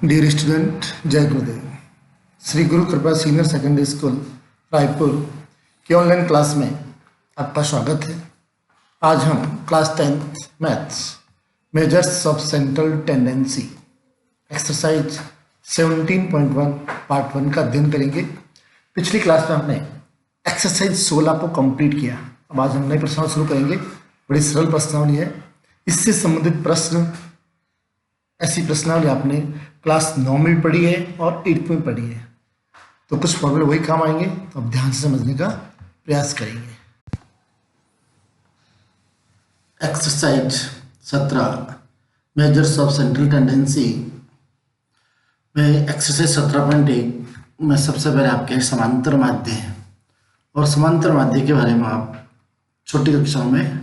Dear student, जय गुरुदेव। श्री गुरु कृपा senior secondary school Raipur की ऑनलाइन क्लास में आपका स्वागत है। आज हम class 10th maths measures of central tendency exercise 17.1 part 1 का अध्ययन करेंगे। पिछली क्लास में हमने एक्सरसाइज 16 को कंप्लीट किया। अब आज हम नए प्रश्नावली शुरू करेंगे। बड़ी सरल प्रश्नावली है। इससे संबंधित प्रश्न, ऐसी प्रश्नावली आपने क्लास 9 में भी पढ़ी है और 8th में पढ़ी है, तो कुछ फॉर्मूले वही काम आएंगे। तो अब ध्यान से समझने का प्रयास करेंगे। Exercise 17 measures of central tendency में एक्सरसाइज 17.1 में सबसे पहले आपके समांतर माध्य है, और समांतर माध्य के बारे में आप छोटी कक्षाओं में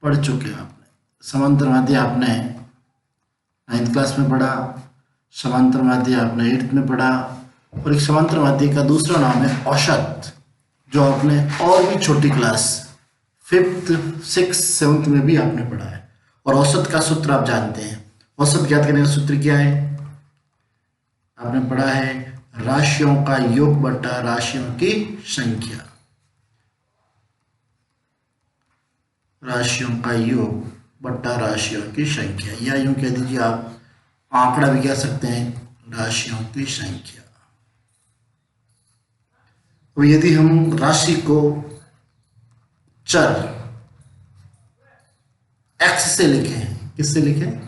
पढ़ चुके हैं। आपने समांतर माध्य आपने 9th क्लास में पढ़ा, समांतर माध्य आपने 8th में पढ़ा, और एक समांतर माध्य का दूसरा नाम है औसत, जो आपने और भी छोटी क्लास 5th, 6th, 7th में भी आपने पढ़ा है। और औसत का सूत्र आप जानते हैं। औसत ज्ञात करने का सूत्र क्या है? आपने पढ़ा है राशियों का योग बटा राशियों की संख्या। राशियों का योग बटा राशियों की संख्या, या यूं कह दीजिए आप आंकड़ा भी कह सकते हैं, राशियों की संख्या। तो यदि हम राशि को चर x से लिखें, किससे लिखें?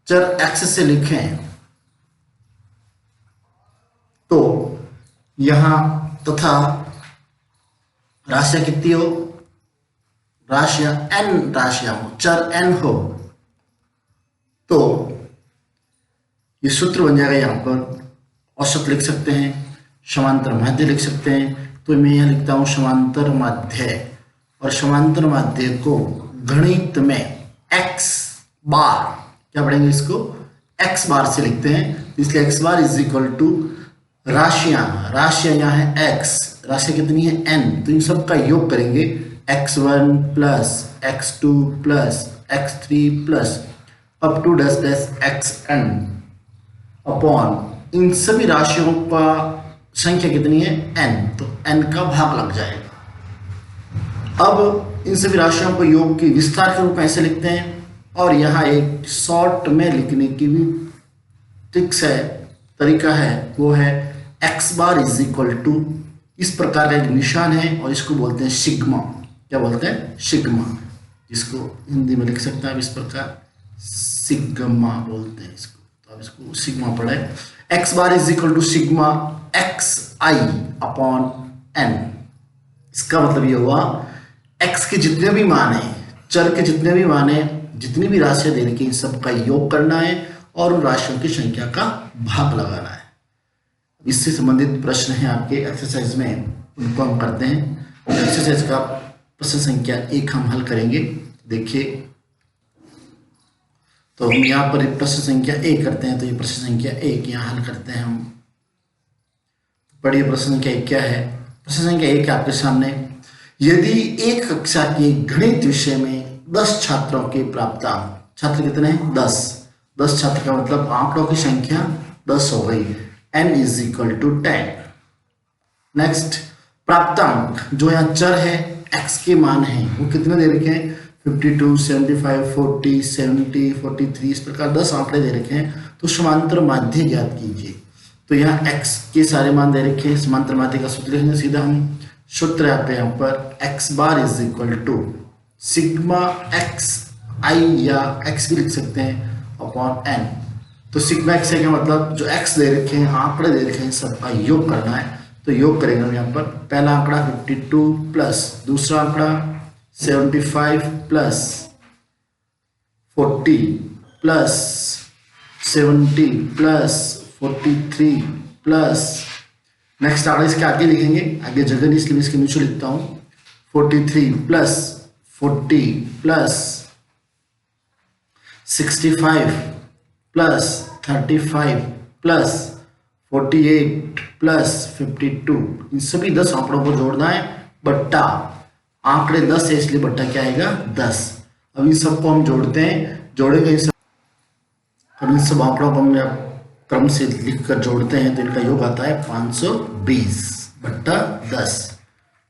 चर x से लिखें, तो यहां तथा राशियां कितनी हो? राशियां n राशियां हो, चर n हो, तो ये सूत्र बन जाएगा। यहां पर औसत लिख सकते हैं, समांतर माध्य लिख सकते हैं। तो मैं यहां लिखता हूं समांतर माध्य, और समांतर माध्य को गणित में x बार, क्या पढ़ेंगे इसको? x बार से लिखते हैं। इसलिए x bar is equal to राशियां यहां है x, राशियां कितनी है? n। तो इन सब का योग करेंगे, x1 plus x2 plus x3 plus up to dash dash xn upon इन सभी राशियों का संख्या कितनी है? n। तो n का भाग लग जाएगा। अब इन सभी राशियों को योग की विस्तार के रूप में ऐसे लिखते हैं, और यहाँ एक शॉर्ट में लिखने की भी ट्रिक्स है, तरीका है, वो है x bar is equal to, इस प्रकार का एक निशान है, और इसको बोलते हैं सिग्मा। क्या बोलते हैं? सिग्मा। जिसको हिंदी में लिख सकते हैं आप इस प्रकार, सिग्मा बोलते हैं इसको। तो आप इसको सिग्मा पढ़े। x bar is equal to sigma xi upon n। इसका मतलब ये हुआ x के जितने भी मान है, चर के जितने भी मान है, जितनी भी राशियां दे रखी, इन सब का योग करना है और उन राशियों की संख्या का भाग लगाना है। इससे संबंधित प्रश्न है आपके एक्सरसाइज में, उनको हम करते हैं। एक्सरसाइज का प्रश्न संख्या 1 हम हल करेंगे। देखिए, तो हम यहाँ पर प्रश्न संख्या 1 करते हैं। तो ये प्रश्न संख्या 1 यहाँ हल करते हैं हम। पढ़िए प्रश्न संख्या 1 क्या है। प्रश्न संख्या 1 आपके सामने, यदि एक कक्षा के गणित विषय में 10 छात्रों के प्राप्तांक, छात्र कितने हैं? 10 छात्र का मतलब आंकड़ों की संख्या 10 हो गई। n is equal to 10। Next, प्राप्तांक जो यहाँ चर है, x के मान है, वो कितने दे रखे हैं? 52, 75, 40, 70, 43, इस प्रकार 10 आंकड़े दे रखे हैं। तो समांतर माध्य ज्ञात कीजिए। तो यहाँ x के सारे मान दे रखे हैं। समांतर माध्य का सूत्र लिखेंगे सीधा हम। सूत्र यहाँ पर x bar is equal to sigma x i, या x भी लिख सकते हैं, अपॉन n। तो सिग्मा x का मतलब जो x दे रखे हैं, आंकड़े दे रखे हैं, सबका योग करना है। तो योग करेंगे हम यहाँ पर। पहला आंकड़ा 52 प्लस दूसरा आंकड़ा 75 plus 40 plus 70 plus 43 plus, next आंकड़ा इसके आगे लिखेंगे, आगे जगह नहीं इसलिए इसके नीचे लिखता हूँ, 43 plus 40 plus 65 plus 35 plus 48 plus 52, इन सभी 10 आंकड़ों को जोड़ना है, बट्टा आंकड़े 10 है इसलिए बट्टा क्या आएगा? 10। अब इन सबको हम जोड़ते हैं, जोड़ेंगे इन सब आंकड़ों को हमने क्रम से लिखकर जोड़ते हैं तो इनका योग आता है 520/10,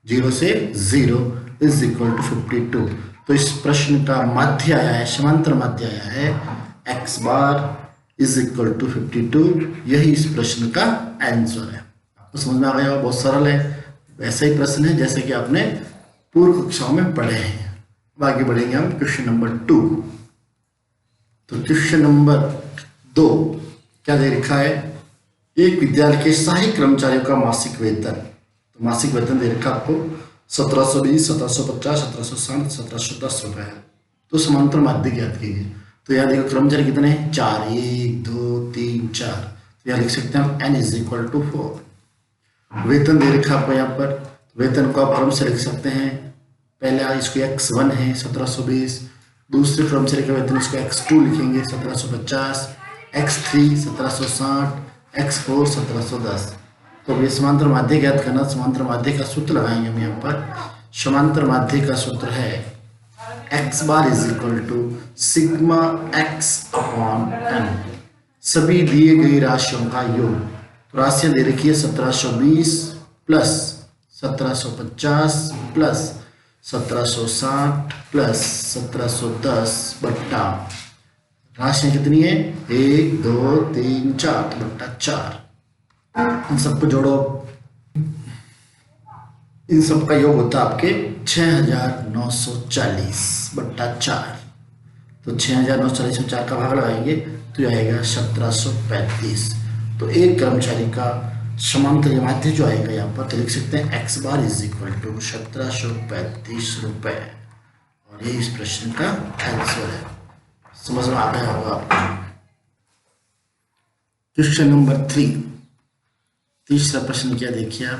0 से 0 इज इक्वल टू 52। तो इस प्रश्न का माध्य आया है, समांतर माध्य आया है x bar is equal to 52। यही इस प्रश्न का आंसर है। आपको समझ में आ गया, बहुत सरल है। वैसा ही प्रश्न है जैसे कि आपने पूर्व कक्षाओं में पढ़े हैं। अब आगे बढ़ेंगे हम क्वेश्चन नंबर 2। तो क्वेश्चन नंबर 2 क्या दे रखा है, एक विद्यालय के सहायक कर्मचारियों का मासिक वेतन। तो मासिक वेतन दे रखा आपको 1720, 1750, 1760, 1710 रुपए है। तो समांतर माध्य ज्ञात कीजिए। तो यहाँ देखो कर्मचारी कितने हैं, 4, 1 2 3 4। तो यहाँ लिख सकते हैं हम n इज इक्वल टू 4। वेतन दे रखा आपको यहाँ पर, वेतन को आप क्रम से लिख सकते हैं। पहले इसको x1 है 1720, दूसरे कर्मचारी का वेतन इसको x2 लिखेंगे 1750, x3 1760, x4 1710। तो ये समांतर माध्य ज्ञात करना, समांतर माध्य का सूत्र लगाएंगे हम यहाँ पर। समांतर माध्य का सूत्र है x bar is equal to sigma x upon n, सभी दिए गई राशियों का योग। तो राशियां दे रखी है 1720 प्लस 1750 प्लस 1760 प्लस 1710 बट्टा राशियां कितनी है 1 2 3 4 बट्टा 4। इन सबको जोड़ो, इन सब का योग होता है आपके 6940 बट्टा 4। तो 6940 में 4 का भाग लगाएंगे तो आएगा 1735। तो एक कर्मचारी का समांतर माध्य जो आएगा यहाँ पर, तो लिख सकते हैं x bar is equal to 1735 रुपए। और ये इस प्रश्न का आंसर है। समझ में आ गया होगा आपको। क्वेश्चन नंबर 3, तीसरा प्रश्न क्या देखिए आप।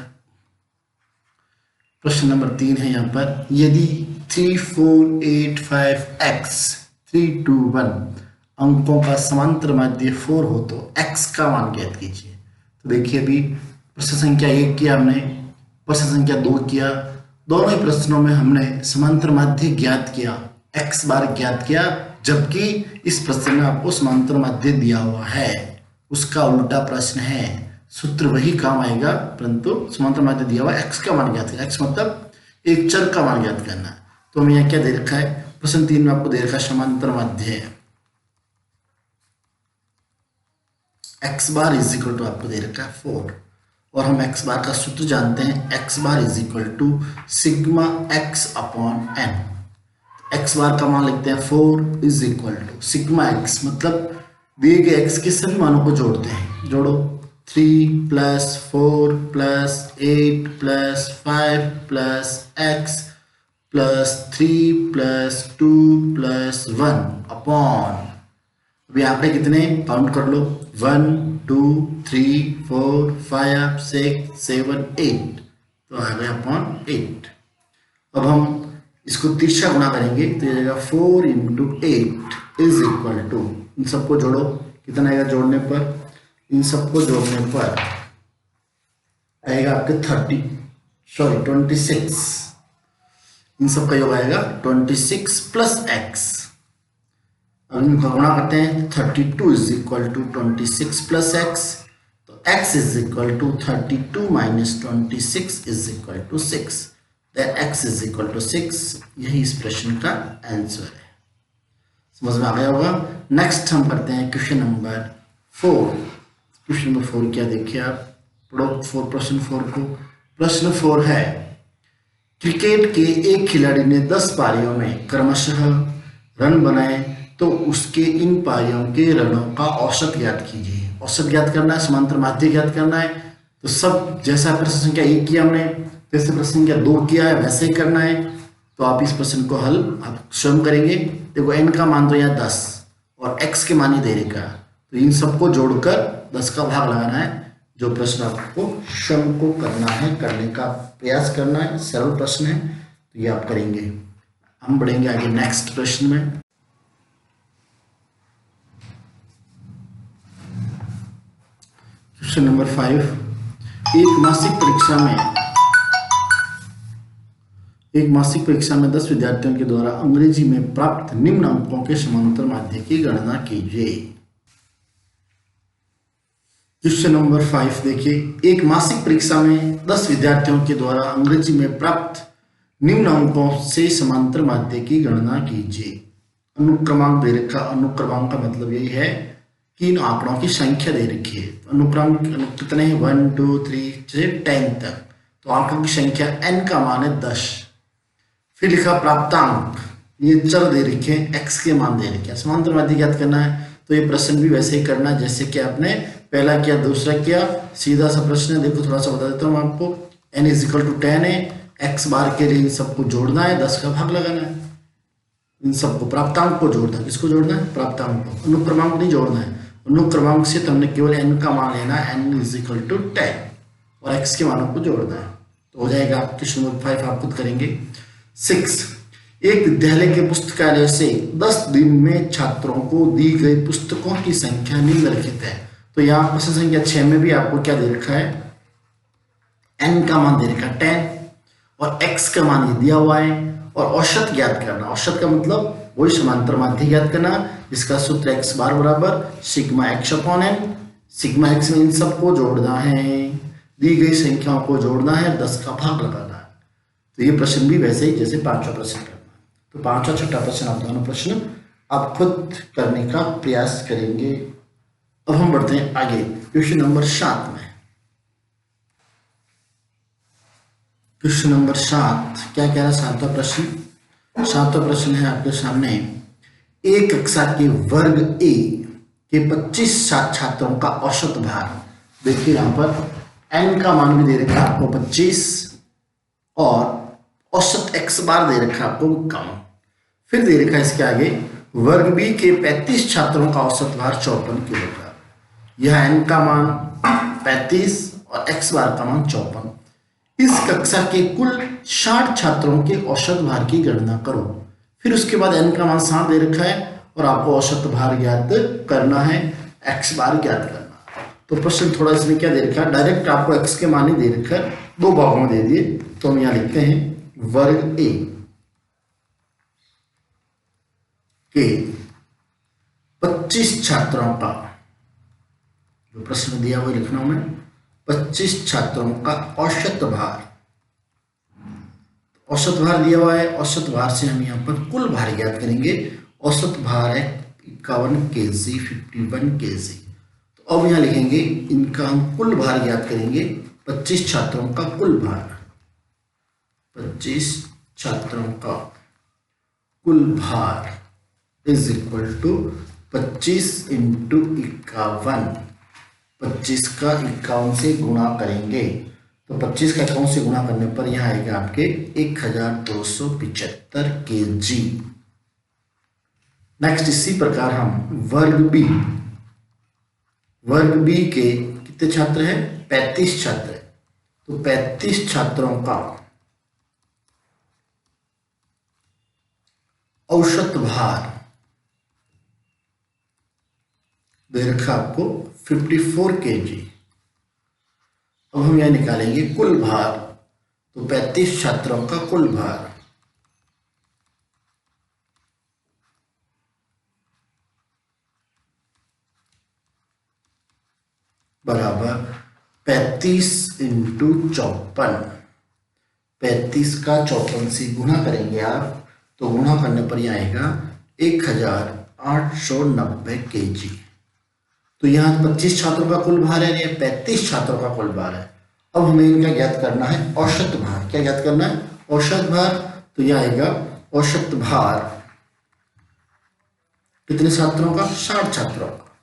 प्रश्न नंबर 3 है यहाँ पर, यदि 3485x 321 अंकों का समांतर माध्य 4 हो तो x का मान ज्ञात कीजिए। तो देखिए अभी प्रश्न संख्या 1 किया हमने, प्रश्न संख्या 2 किया। दोनों ही प्रश्नों में हमने समांतर माध्य ज्ञात किया, x बार ज्ञात किया, जबकि इस प्रश्न में आपको समांतर माध्य दिया हुआ है। उसका उल्टा प्रश्न है, सूत्र वही काम आएगा परंतु समांतर माध्य दिया हुआ x का मान ज्ञात करना। x मतलब एक चर का मान ज्ञात करना। तो हमें यहाँ क्या दे रखा है, प्रश्न 3 में आपको दे रखा समांतर माध्य है x bar is equal to आपको दे रखा है 4, और हम x बार का सूत्र जानते हैं, x bar is equal to sigma x upon n। x bar का मान लिखते हैं 4 is equal to sigma x, मतलब दिए गए x के सभी मानों को जोड़ते हैं। जोड़ो 3 plus 4 plus 8 plus 5 plus x plus 3 plus 2 plus 1 upon, अभी आपने कितने काउंट कर लो, 1 2 3 4 5 6 7 8, तो आ गया अपॉन 8। अब हम इसको तीसरा गुणा करेंगे तो ये जाएगा 4 इंटू 8 इज इक्वल टू, इन सबको जोड़ो, कितना आएगा जोड़ने पर, इन सबको जोड़ने पर आएगा आपके 26, इन सब का योग आएगा 26 प्लस x। अब इनका गुणा करते हैं, 32 is equal to 26 plus x, तो x is equal to 32 minus 26 is equal to 6, that x is equal to 6। यही इस प्रश्न का आंसर है। समझ में आ गया होगा। नेक्स्ट हम करते हैं क्वेश्चन नंबर 4। क्वेश्चन नंबर 4 क्या देखिए आप, पढ़ो 4 प्रश्न 4 को। प्रश्न 4 है, क्रिकेट के एक खिलाड़ी ने 10 पारियों में क्रमशः रन बनाए तो उसके इन पारियों के रनों का औसत ज्ञात कीजिए। औसत ज्ञात करना है, समांतर माध्य ज्ञात करना है। तो सब जैसा प्रश्न संख्या 1 किया हमने, जैसे प्रश्न संख्या 2 किया है वैसे ही करना है। तो आप इस प्रश्न को हल आप स्वयं करेंगे। देखो n का मान तो यहाँ 10 और x के मान ही दे रखा, तो इन सबको जोड़कर 10 का भाग लगाना है। जो प्रश्न आपको स्वयं को करना है, करने का प्रयास करना है, सरल प्रश्न है, तो ये आप करेंगे। हम बढ़ेंगे आगे नेक्स्ट प्रश्न में। क्वेश्चन नंबर 5, एक मासिक परीक्षा में 10 विद्यार्थियों के द्वारा अंग्रेजी में प्राप्त निम्न अंकों के समांतर माध्य की गणना कीजिए। क्वेश्चन नंबर 5 देखिए, एक मासिक परीक्षा में 10 विद्यार्थियों के द्वारा अंग्रेजी में प्राप्त निम्न अंकों से समांतर माध्य की गणना कीजिए। अनुक्रमांक दे रखा, अनुक्रमांक का मतलब यही है कि इन आंकड़ों की संख्या दे रखी है। अनुक्रमांक कितने हैं? 1 2 3 से 10 तक, तो आंकों की संख्या n का मान है 10। फिर लिखा प्राप्तांक, ये चर दे रखे हैं, x के मान दे रखे हैं। समांतर माध्य ज्ञात करना है, तो ये प्रश्न भी वैसे ही करना है जैसे कि आपने पहला किया, दूसरा किया, सीधा सा प्रश्न है। देखो थोड़ा सा बता देता हूँ आपको, n = 10 है, x बार के लिए इन सबको जोड़ना है, 10 का भाग लगाना है, इन सबको प्राप्तांक को जोड़ना है। किसको जोड़ना है? प्राप्तांक को, अनुक्रमांक नहीं जोड़ना है। अनुक्रमांक से तुमने केवल n का मान लेना है, n = 10 और x के मानों को जोड़ना है, तो हो जाएगा। क्वेश्चन नंबर 5 आप खुद करेंगे। 6, एक विद्यालय के पुस्तकालय से 10 दिन में छात्रों को दी गई पुस्तकों की संख्या निम्नलिखित है। तो यहाँ प्रश्न संख्या 6 में भी आपको क्या दे रखा है? n का मान दे रखा है 10 और x का मान ये दिया हुआ है, और औसत ज्ञात करना। औसत का मतलब वही समांतर माध्य ज्ञात करना, जिसका सूत्र x बार बराबर सिग्मा x/n। सिग्मा x में इन सबको जोड़ना है, दी गई संख्याओं को जोड़ना है, 10 का भाग लगाना है। तो ये प्रश्न भी वैसे ही जैसे पांचवा प्रश्न करना है। तो पांचवा छठा प्रश्न, आप दोनों प्रश्न आप खुद करने का प्रयास करेंगे। अब हम बढ़ते हैं आगे क्वेश्चन नंबर 7 में। क्वेश्चन नंबर 7 क्या कह रहा है? सातवां प्रश्न, सातवां प्रश्न है आपके सामने। एक कक्षा के वर्ग ए के 25 छात्रों का औसत भार। देखिए यहाँ पर n का मान भी दे रखा है आपको 25 और औसत x बार दे रखा है आपको 51। फिर दे रखा है इसके आगे वर्ग बी के 35 छात्रों का औसत भार 54 किलोग्राम। यह n का मान 35 और x बार का मान 54। इस कक्षा के कुल 60 छात्रों के औसत भार की गणना करो। फिर उसके बाद n का मान 60 दे रखा है और आपको औसत भार ज्ञात करना है, x बार ज्ञात करना। तो प्रश्न थोड़ा इसमें क्या दे रखा है, डायरेक्ट आपको x के मान ही दे रखा है, दो भागों में दे दिए। तो हम यहाँ लिखते हैं वर्ग ए के 25 छात्रों का, जो प्रश्न दिया हुआ लिखना हूं मैं, 25 छात्रों का औसत भार। औसत भार दिया हुआ है, औसत भार से हम यहाँ पर कुल भार ज्ञात करेंगे। औसत भार है 51 kg, 51 kg। तो अब यहाँ लिखेंगे इनका हम कुल भार ज्ञात करेंगे, 25 छात्रों का कुल भार, 25 छात्रों का कुल भार = 25 × 51। 25 का 51 से गुणा करेंगे, तो 25 का 51 से गुणा करने पर यह आएगा आपके 1275 kg। नेक्स्ट इसी प्रकार हम वर्ग बी के कितने छात्र हैं? 35 छात्र हैं। तो 35 छात्रों का औसत भार दे रखा आपको 54 kg। अब हम यह निकालेंगे कुल भार, तो 35 छात्रों का कुल भार बराबर 35 × 54। 35 का 54 से गुणा करेंगे आप, तो गुणा करने पर यह आएगा 1890 kg। तो यहाँ 25 छात्रों का कुल भार है, या 35 छात्रों का कुल भार है। अब हमें इनका ज्ञात करना है औसत भार। क्या ज्ञात करना है? औसत भार। तो यह आएगा औसत भार कितने छात्रों का? 60 छात्रों का।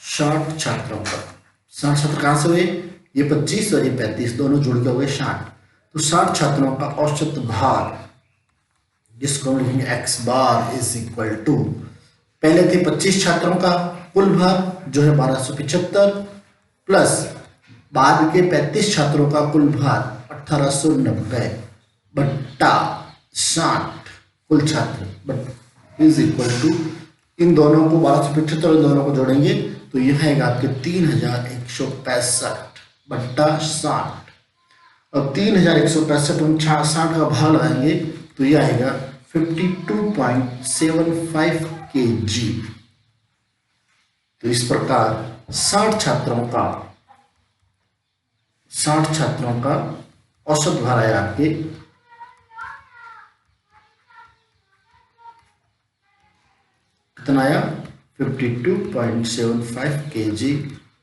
60 छात्रों का, 60 छात्र कहाँ से हुए? ये 25 और ये 35 दोनों जुड़ के हुए 60। तो 60 छात्रों का औसत भार, जिसको हम लिखेंगे x बार = पहले थे 25 छात्रों का कुल भार जो है 1275 प्लस बाद के 35 छात्रों का कुल भार 1890 बट्टा 60 कुल छात्र = इन दोनों को 1275 और दोनों को जोड़ेंगे तो यह आएगा आपके 3165 बट्टा 60। और 3165 हम 60 का भाग लगाएंगे तो यह आएगा 52.75 kg। तो इस प्रकार 60 छात्रों का औसत भार आया आपके 52.75 kg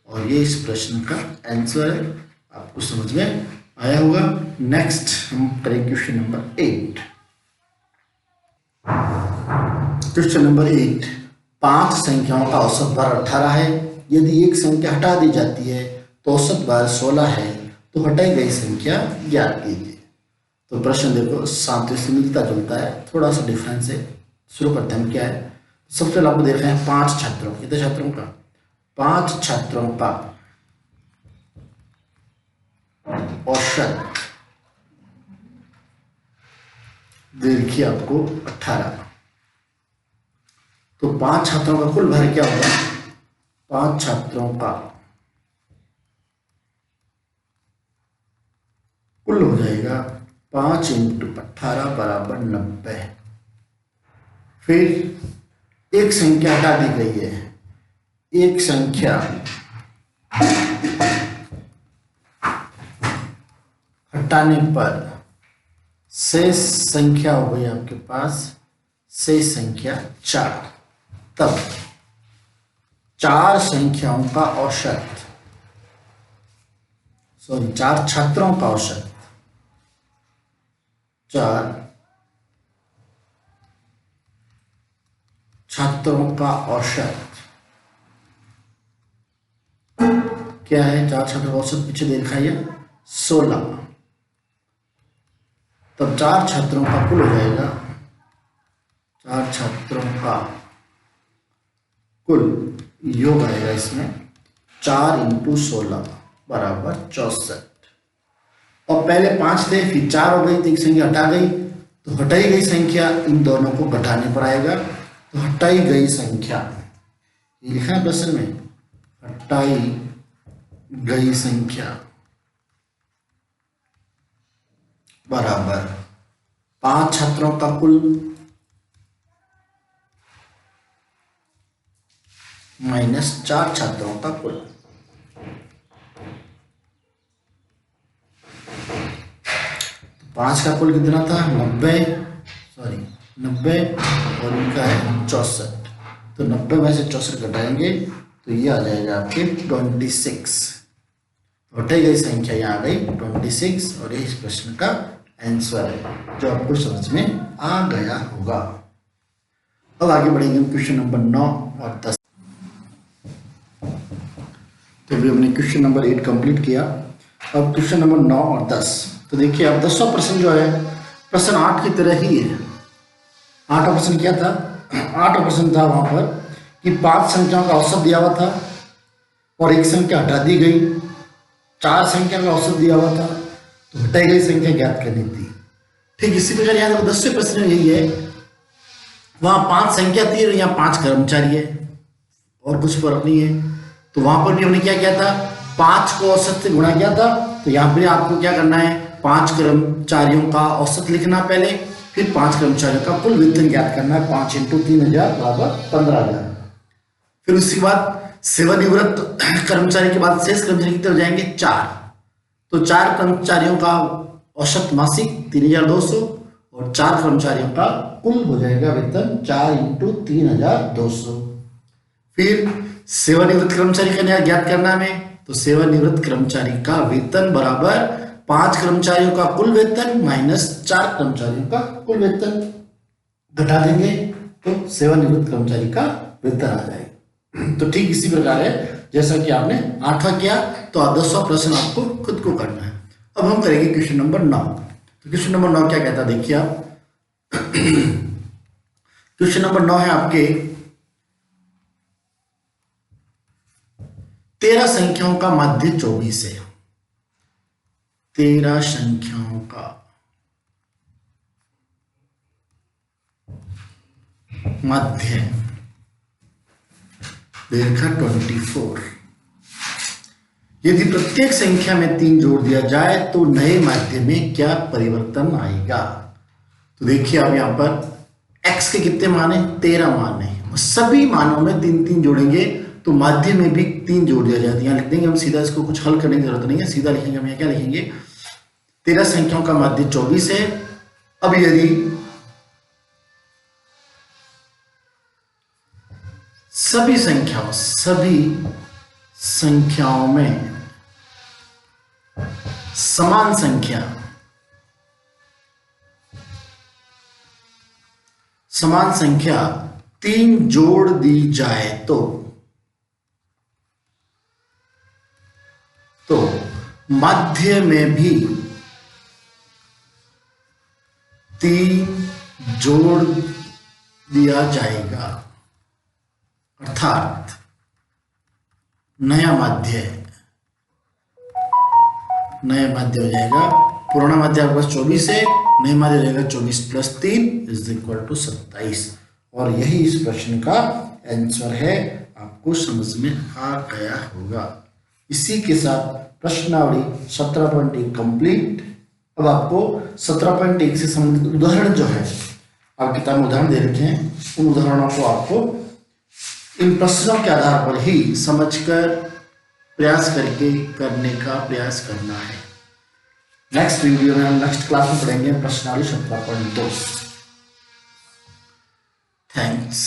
और ये इस प्रश्न का आंसर है। आपको समझ में आया होगा। नेक्स्ट हम करें क्वेश्चन नंबर 8। क्वेश्चन नंबर 8, 5 संख्याओं का औसत भार 18 है। यदि एक संख्या हटा दी जाती है तो औसत भार 16 है, तो हटाई गई संख्या ज्ञात कीजिए। तो प्रश्न देखो सातवें से मिलता जुलता है, थोड़ा सा डिफरेंस है। शुरू करते हैं, क्या है। सबसे पहले आपको देख रहे हैं 5 छात्रों, कितने छात्रों का, 5 छात्रों का औसत देखिए आपको 18। तो 5 छात्रों का कुल भार क्या होगा, 5 छात्रों का कुल हो जाएगा 5 × 18 = 90। फिर एक संख्या हटा दी गई है, एक संख्या हटाने पर शेष संख्या हो गई आपके पास, शेष संख्या 4। तब 4 संख्याओं का औसत, 4 छात्रों का औसत, 4 छात्रों का औसत क्या है, 4 छात्रों का औसत पीछे देखा है 16। तब 4 छात्रों का कुल हो जाएगा, 4 छात्रों का कुल योग आएगा इसमें 4 × 16 = 64। और पहले 5 थे, फिर 4 हो गई, तो एक संख्या हटा गई, तो हटाई गई संख्या इन दोनों को घटाने पर आएगा। तो हटाई गई संख्या, ये लिखा है प्रश्न में, हटाई गई संख्या बराबर 5 छात्रों का कुल माइनस 4 छात्रों का कुल। 5 का कुल कितना था, 90 और इनका है 64। तो 90 में से 64 घटाएंगे तो ये आ जाएगा आपके 26। हटाई गई संख्या यहाँ आ गई 26 और ये इस प्रश्न का आंसर है, जो आपको समझ में आ गया होगा। अब आगे बढ़ेंगे क्वेश्चन नंबर 9 और 10। तो अभी हमने क्वेश्चन नंबर 8 कंप्लीट किया। अब क्वेश्चन नंबर 9 और 10। तो देखिए अब 10वां प्रश्न जो है प्रश्न 8 की तरह ही है। 8वां प्रश्न क्या था, 8वां प्रश्न था वहां पर कि 5 संख्याओं का औसत दिया हुआ था और एक संख्या हटा दी गई, 4 संख्या का औसत दिया हुआ था, तो हटाई गई संख्या ज्ञात करनी थी। ठीक इसी प्रकार यहाँ 10वें प्रश्न में यही है, वहां 5 संख्या थी और यहाँ 5 कर्मचारी है और कुछ फर्क नहीं है। तो वहां पर भी हमने क्या किया था, 5 को औसत से गुणा किया था। तो यहाँ पर आपको क्या करना है, 5 कर्मचारियों का औसत लिखना पहले, फिर 5 कर्मचारियों का कुल वेतन ज्ञात करना है। 5 × 3000 = 15,000। फिर उसके बाद सेवानिवृत्त कर्मचारी के बाद शेष कर्मचारी कितने हो जाएंगे, 4। तो 4 कर्मचारियों का औसत मासिक 3,200 और 4 कर्मचारियों का कुल हो जाएगा वेतन 4 × 3,200। फिर सेवानिवृत्त कर्मचारी का ज्ञात करना है, तो सेवानिवृत्त कर्मचारी का वेतन बराबर 5 कर्मचारियों का कुल वेतन माइनस 4 कर्मचारियों का कुल वेतन, घटा देंगे तो सेवानिवृत्त कर्मचारी का वेतन आ जाएगा। तो ठीक इसी प्रकार है जैसा कि आपने 8वां किया, तो 10वां प्रश्न आपको खुद को करना है। अब हम करेंगे क्वेश्चन नंबर 9। तो क्वेश्चन नंबर 9 क्या कहता है, देखिए आप क्वेश्चन नंबर 9 है आपके 13 संख्याओं का माध्य 24 है। 13 संख्याओं का माध्य देखा 24। यदि प्रत्येक संख्या में 3 जोड़ दिया जाए तो नए माध्य में क्या परिवर्तन आएगा। तो देखिए आप यहां पर x के कितने मान है, 13 मान है, सभी मानों में 3 3 जोड़ेंगे तो माध्य में भी 3 जोड़ दिया जाता है। यहाँ लिख देंगे हम सीधा, इसको कुछ हल करने की जरूरत नहीं है, सीधा लिखेंगे हम। यहाँ क्या लिखेंगे, 13 संख्याओं का माध्य 24 है। अब यदि सभी संख्याओं में समान संख्या 3 जोड़ दी जाए तो माध्य में भी 3 जोड़ दिया जाएगा, अर्थात नया माध्य हो जाएगा। पुराना माध्य आपके पास 24 है, नया माध्य हो जाएगा 24 + 3 = 27। और यही इस प्रश्न का आंसर है। आपको समझ में आ गया होगा। इसी के साथ प्रश्नावली 17.1 कंप्लीट। अब आपको 17.1 से संबंधित उदाहरण जो है, आप किताब में उदाहरण दे रखे हैं, उन उदाहरणों को आपको इन प्रश्नों के आधार पर ही समझकर प्रयास करके करने का प्रयास करना है। नेक्स्ट वीडियो में हम नेक्स्ट क्लास में पढ़ेंगे प्रश्नावली 17.2। थैंक्स।